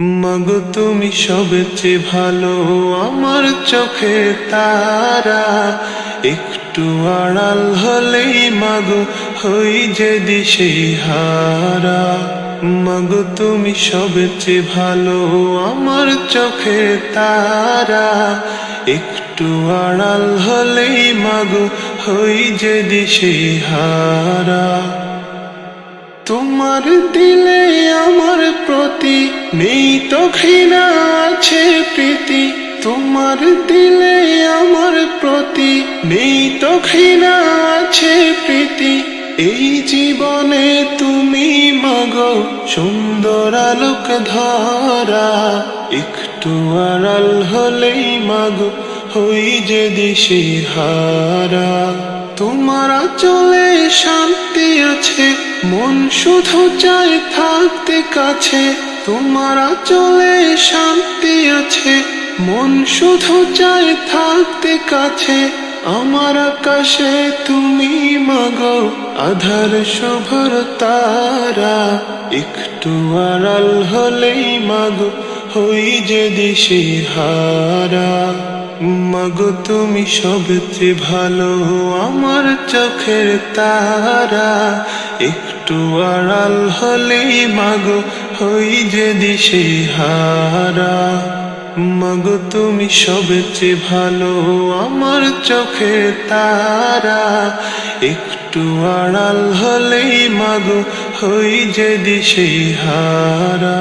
মাগো তুমি সবচেয়ে ভালো, আমার চোখের তারা। একটু আড়াল হলেই মাগো হই যে দিশেহারা। মাগো তুমি সবচেয়ে ভালো, আমার চোখের তারা। একটু আড়াল হলেই মাগো হই যে দিশেহারা। তোমার দিলে আমার প্রতি নেই তো ঘৃণা, আছে প্রীতি। তোমার দিলে আমার প্রতি নেই তো ঘৃণা, আছে প্রীতি। এই জীবনে তুমি মাগো সুন্দর আলোক ধরা। একটু আড়াল হলেই মাগো হই যে দিশেহারা। তোমার আঁচলে শান্তি আছে, মন শুধু চায় থাকতে কাছে। তোমার আঁচলে শান্তি আছে, মন শুধু চায় থাকতে কাছে। আমার আকাশে তুমি মাগো আধার শুভ্র তারা। একটু আড়াল হলেই মাগো হই যে দিশেহারা। মাগো তুমি সবচেয়ে ভালো, আমার চোখের তারা। একটু আড়াল হলেই মাগো হই যে দিশেহারা। মাগো তুমি সবচেয়ে ভালো, আমার চোখের তারা। একটু আড়াল হলেই মাগো হই যে দিশেহারা।